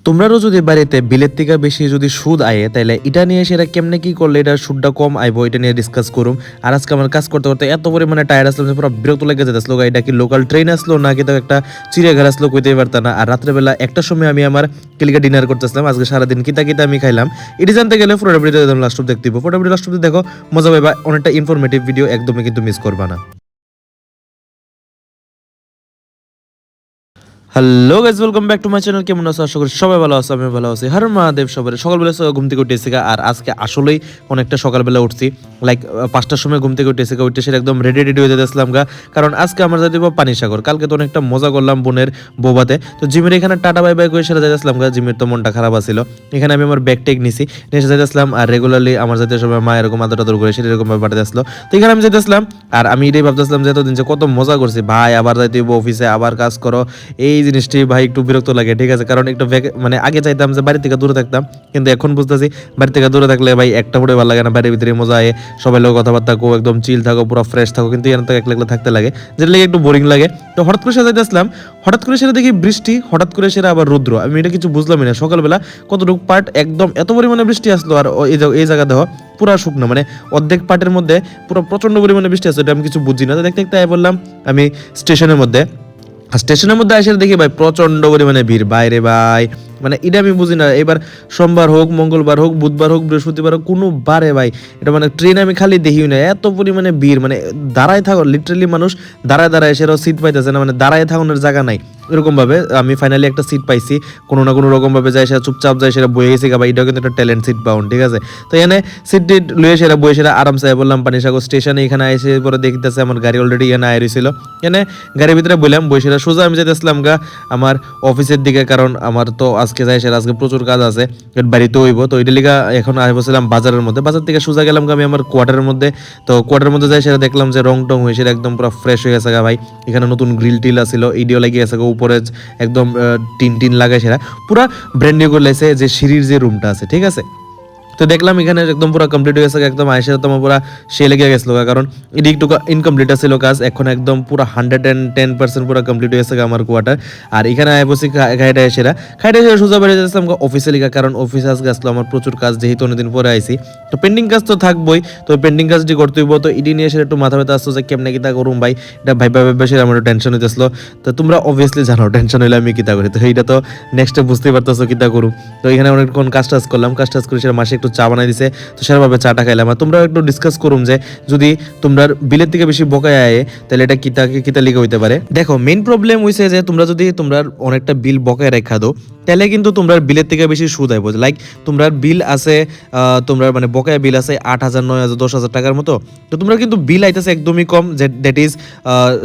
তোমরাও যদি বাড়িতে বিলের থেকে বেশি যদি সুদ আয়ে তাহলে এটা নিয়ে সেটা কেমনে কি করলে এটা সুদটা কম আইবো এটা নিয়ে ডিসকাস করুম। আর আজকে আমার কাজ করতে করতে এত পরিমাণে টায়ার্ড আসলো যে পুরো বিরক্ত লেগে যেতেছিল। এটা কি লোকাল ট্রেন আসলো নাকি তো একটা চিড়িয়াঘর আসলো কইতেই পারতাম না। আর রাত্রেবেলা একটার সময় আমি আমার কিলিকা ডিনার করতেছিলাম। আজকে সারাদিন কিতা কিতা আমি খাইলাম এটি জানতে গেলে পুরো ভিডিও লাস্ট অব দেখতে হবে। পুরো ভিডিও লাস্ট অব দেখো, মজা পাইবা, অনেকটা ইনফরমেটিভ ভিডিও, একদমই কিন্তু মিস করবা না। Hello guys, welcome back to my channel. কেমন আছো? আশা করি সবাই ভালো আছো, আমি ভালো আছি। হর মহাদেব। সবাই সকালবেলা ঘুম থেকে উঠেছি আর আজকে আসলেই অনেকটা সকালবেলা উঠছি, লাইক 5টার সময় ঘুম থেকে উঠেছি। উঠে সে একদম রেডি রেডি হয়ে যেতেছিলাম গা, কারণ আজকে আমরা যাই দিব পানিসাগর। কালকে তো অনেকটা মজা করলাম বোনের বৌবাতে। তো জিমের এখানে টাটা বাই বাই করে সেটা যাইতেছিলাম গা। জিমের তো মনটা খারাপ আছিল, এখানে আমি আমার ব্যাগ টেক নিছি, নিয়ে এসে যাইতেছিলাম। আর রেগুলারলি আমার যাতে সবাই মা এরকম আদর আদর করে সেটা এরকম পাঠাতে আসলো। তো এখানে আমি যাইতেছিলাম আর আমি এটাই ভাবতেছিলাম যে এতদিন যে কত মজা করছি ভাই, আবার যাইতে হইব অফিসে, আবার কাজ করো। এই জিনিসটি ভাই একটু বিরক্ত লাগে, ঠিক আছে? কারণ একটু মানে আগে চাইতাম যে বাড়ি থেকে দূরে থাকতাম, কিন্তু এখন বুঝতেছি বাড়ি থেকে দূরে থাকলে ভাই একটা ফুটে ভালো লাগে না। বাড়ির ভিতরে মজা আয়, সবাই লোক কথাবার্তা কো, একদম চিল থাকো, পুরো ফ্রেশ থাকো। কিন্তু এখানে তো একলা একলা থাকতে লাগে, যেটা লাগে একটু বোরিং লাগে। তো হঠাৎ করে সাথে আসলাম, হঠাৎ করে সেটা দেখি বৃষ্টি, হঠাৎ করে সেটা আবার রৌদ্র। আমি এটা কিছু বুঝলামই না। সকালবেলা কতটুকু পার্ট একদম এত পরিমাণে বৃষ্টি আসলো, আর এই জায়গা দেখো পুরা শুকনো, মানে অর্ধেক পার্টের মধ্যে পুরো প্রচন্ড পরিমাণে বৃষ্টি আসছে। এটা আমি কিছু বুঝি না। তো দেখতে দেখতে বললাম আমি স্টেশনের মধ্যে। স্টেশনের মধ্যে এসে দেখি ভাই প্রচন্ড পরিমাণে ভিড় বাইরে ভাই, মানে এটা আমি বুঝি না। এবার সোমবার হোক, মঙ্গলবার হোক, বুধবার হোক, বৃহস্পতিবার হোক, কোনো বারে ভাই এটা মানে ট্রেন আমি খালি দেখি না, এত পরিমাণে ভিড়। মানে দাঁড়ায় থাকো, লিটারেলি মানুষ দাঁড়ায় দাঁড়ায় সেরাও সিট পাইতেছে না, মানে দাঁড়ায় থাকানোর জায়গা নাই। এরকম ভাবে আমি ফাইনালি একটা সিট পাইছি, কোনো না কোনো রকম ভাবে যায় সেটা চুপচাপ যায়, সেটা বয়ে গেছে ভাই। এটাও কিন্তু একটা ট্যালেন্ট সিট পাউন্ড, ঠিক আছে? তো এখানে সিট টিট লুয়ে সেটা বয়ে সেটা আরামসে বললাম পানিসাগর স্টেশনে। এখানে এসে পরে দেখতেছে আমার গাড়ি অলরেডি এখানে আয় রয়েছিল। এখানে গাড়ির ভিতরে বললাম বই সেটা সোজা আমি যেতেছিলাম গা আমার অফিসের দিকে, কারণ আমার তো আজকে যাই সেটা আজকে প্রচুর কাজ আছে, বাড়িতে হইব। তো এটা লিগা এখন আসছিলাম বাজারের মধ্যে। বাজার থেকে সোজা গেলাম আমি আমার কোয়ার্টারের মধ্যে। তো কোয়ার্টারের মধ্যে যাই সেটা দেখলাম যে রং টং হয়ে সেটা একদম পুরো ফ্রেশ হয়ে গেছে গা ভাই। এখানে নতুন গ্রিল টিল আসছিল, ইডিও লাগিয়ে গেছে উপরে একদম টিন টিন লাগায় সেটা পুরা ব্র্যান্ড নিউ করে লাইছে, যে সিঁড়ির যে রুমটা আছে, ঠিক আছে? তো দেখলাম এখানে একদম পুরো কমপ্লিট হয়ে গেছে, একদম আয়সা তোমার পুরো সে লেগে গেছিলো, কারণ এটি একটু ইনকমপ্লিট ছিল কাজ। এখন একদম পুরো 110% পুরো কমপ্লিট হয়ে গেছে আমার কোয়ার্টার। আর এখানে আয় বসে খাইটা এসে সোজা বেড়ে যাচ্ছিলাম অফিসে লিখা, কারণ অফিসে আজকে আসলো আমার প্রচুর কাজ, যেহেতু অনেকদিন পরে আইসি। তো পেন্ডিং কাজ তো থাকবোই, তো পেন্ডিং কাজটি করতে হইব। তো ইডি নিয়ে এসে একটু মাথা ব্যথা আসতো যে কেমনে কিতা করুম ভাই, এটা ভাইবা সে আমার টেনশন হইতেছিল। তো তোমরা অবভিয়াসলি জানো টেনশন হইলে আমি কিতা করি, তো এইটা তো নেক্সটে বুঝতেই পারতেছো কিতা করুম। তো এখানে অনেকক্ষণ কাজ টাজ করলাম, কাজ টাজ করে সেটা মাসে একটু চা বানাই দিছে, তো সেভাবে চাটা খাইলাম। আর তোমরা একটু ডিসকাস করুম যে যদি তোমরা বিলের থেকে বেশি বকায় আয় তাহলে এটা কিতা লিখে হইতে পারে। দেখো মেইন প্রবলেম হইছে যে তোমরা যদি তোমরা অনেকটা বিল বকায় রেখা দো, তাহলে কিন্তু তোমরা বিলের থেকে বেশি সুদ আইব। লাইক তোমরা বিল আছে, তোমরা মানে বকায়া বিল আছে 8,000, 9,000, 10,000 টাকার মতো। তো তোমরা কিন্তু বিল আইতেছে একদমই কম, যে দ্যাট ইজ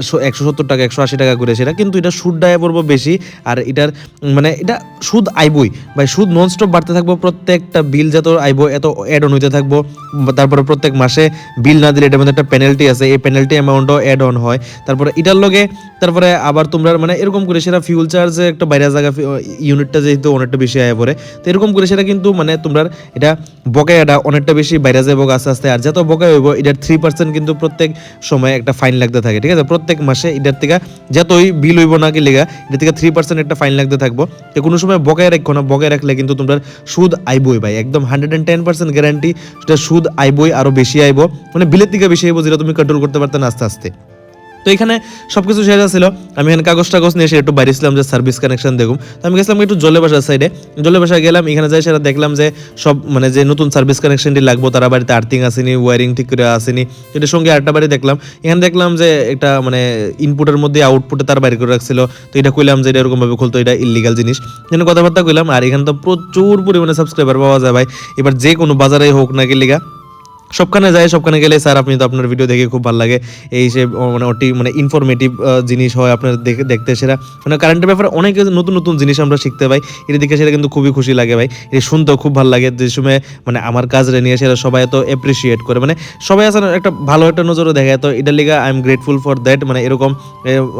170 টাকা, 180 টাকা করে সেটা, কিন্তু এটা সুদ আয় পড়বো বেশি। আর এটার মানে এটা সুদ আইবই ভাই, সুদ ননস্টপ বাড়তে থাকবো। প্রত্যেকটা বিল যত আইব এত অ্যাড অন হইতে থাকবো। তারপরে প্রত্যেক মাসে বিল না দিলে এটার মধ্যে একটা পেনাল্টি আছে, এই পেনাল্টি অ্যামাউন্টও অ্যাড অন হয়। তারপরে এটার লগে তারপরে আবার তোমরা মানে এরকম করে সেটা ফিউল চার্জে একটা বাইরে জায়গা ইউনিটটা যেহেতু অনেকটা বেশি আয় পড়ে, তো এরকম করে সেটা কিন্তু মানে তোমরা এটা বকেয়াটা অনেকটা বেশি বাইরে যাবো আস্তে আস্তে। আর যত বকেয়া হইব এটার 3% কিন্তু প্রত্যেক সময় একটা ফাইন লাগতে থাকে, ঠিক আছে? প্রত্যেক মাসে এটার থেকে যতই বিল হইব না কি লেগা এটার থেকে 3% একটা ফাইন লাগতে থাকবো। তো কোনো সময় বকেয়া রাখো না, বকেয়া রাখলে কিন্তু তোমরা সুদ আইবই ভাই, একদম 110% গ্যারান্টি সেটা সুদ আইবই, আরো বেশি আইব, মানে বিলের থেকে বেশি আইব, যেটা তুমি কন্ট্রোল করতে পারতে না আস্তে আস্তে। তো এখানে সবকিছু শেষ ছিল, আমি এখানে কাগজ টাগজ নিয়ে এসে একটু বাইরেছিলাম যে সার্ভিস কানেকশন দেখুন। তো আমি গেছিলাম একটু জলে বাসার সাইডে, জলে বাসায় গেলাম। এখানে যাই সেটা দেখলাম যে সব মানে যে নতুন সার্ভিস কানেকশনটি লাগবো তারা বাড়িতে আর্থিং আসেনি, ওয়ারিং ঠিক করে আসেনি। এটার সঙ্গে আরেকটা বাড়ি দেখলাম, এখানে দেখলাম যে একটা মানে ইনপুটের মধ্যে আউটপুটে তার বাইরে করে রাখছিল। তো এটা কইলাম যে এটা এরকমভাবে খুলতো, এটা ইলিগাল জিনিস, এখানে কথাবার্তা কইলাম। আর এখানে তো প্রচুর পরিমাণে সাবস্ক্রাইবার পাওয়া যায় ভাই, এবার যে কোনো বাজারে হোক না কি লিগা সবখানে যায়, সবখানে গেলে স্যার আপনি তো আপনার ভিডিও দেখে খুব ভালো লাগে, এই সে মানে ওটি মানে ইনফরমেটিভ জিনিস হয় আপনার দেখতে, সেটা মানে কারেন্টের ব্যাপারে অনেক নতুন নতুন জিনিস আমরা শিখতে পাই। এটা দেখে সেটা কিন্তু খুবই খুশি লাগে ভাই, এটা শুনতেও খুব ভালো লাগে। যে সময় মানে আমার কাজটা নিয়ে সেটা সবাই এত অ্যাপ্রিসিয়েট করে, মানে সবাই আছে একটা ভালো একটা নজরে দেখে। তো এটার লিগা I am grateful for that, মানে এরকম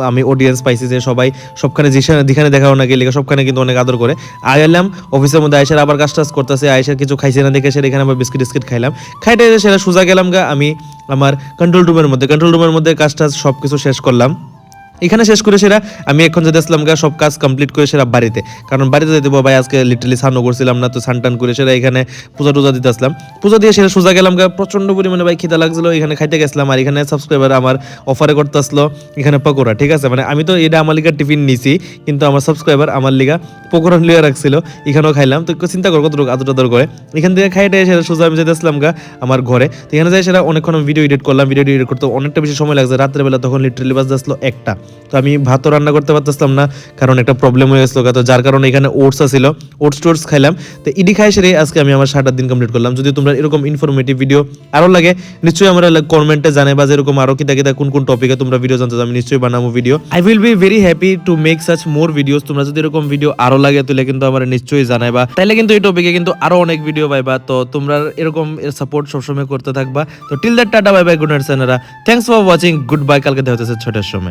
আমি অডিয়েন্স পাইছি যে সবাই সবখানে যেখানে দেখাও না গেলে সবখানে কিন্তু অনেক আদর করে। আইলাম অফিসের মধ্যে আয়সার আবার কাজ টাজ করতেছে, আয়সার কিছু খাইছে না দেখে সেটা এখানে আবার বিস্কিট খাইলাম, খাইতে সেটা সোজা গেলাম গা আমি আমার কন্ট্রোল রুমের মধ্যে কাজ টাজ সব কিছু শেষ করলাম। এখানে শেষ করে সেরা আমি এখন যেতে আসলাম গা সব কাজ কমপ্লিট করে সেরা বাড়িতে, কারণ বাড়িতে যেতে ভাই আজকে লিটারালি স্নানও করছিলাম না, তো স্নান টান করে সেরা এখানে পূজা টুজা দিতে আসলাম। পূজা দিয়ে সেরা সোজা গেলাম গা, প্রচন্ড পরিমাণে ভাই খিদা লাগছিল, এখানে খাইতে গেছিলাম। আর এখানে সাবস্ক্রাইবার আমার অফারে করতে আসলো এখানে পকোড়া, ঠিক আছে, মানে আমি তো এটা আমার লিগা টিফিন নিছি, কিন্তু আমার সাবস্ক্রাইবার আমার লিগা পকোড়া লিয়ে রাখছিল, এখানেও খাইলাম। তো একটু চিন্তা করো কতটুকু আদর টাদর করে এখান থেকে খাইতে সেরা সোজা আমি যেতে আসলাম গা আমার ঘরে। তো এখানে যাই সেরা অনেকক্ষণ আমি ভিডিও এডিট করলাম, ভিডিও এডিট করতে অনেকটা বেশি সময় লাগছে, রাত্রেবেলা তখন লিটারালি বাজতে আসলো 1টা। তো আমি ভাতও রান্না করতে পারতেছিলাম না, কারণ একটা প্রবলেম হয়ে গেছিলো, তো যার কারণে এখানে ওটস ছিল, ওটস টোটস খাইলাম। তো ইডি খাই সেরে আজকে আমি আমার 7টা দিন কমপ্লিট করলাম। যদি তোমরা এরকম ইনফরমেটিভ ভিডিও আরো লাগে নিশ্চয়ই আমার কমেন্টে জানাবা, যে এরকম আরো কিতা কিতা কোন কোন টপিকে তোমরা ভিডিও জানতে চাও, আমি নিশ্চয়ই বানাবো video. I will be very happy to make such more videos. তোমরা যদি এরকম ভিডিও আরো লাগে তাহলে কিন্তু আমার নিশ্চয়ই জানাইবা, তাইলে কিন্তু এই টপিকে কিন্তু আরো অনেক ভিডিও পাইবা। তো তোমরা এরকম সাপোর্ট সবসময় করতে থাকবা। তো till that tata, bye bye, good night sayonara, thanks for watching, goodbye, কালকে দেখা হচ্ছে 6টার সময়।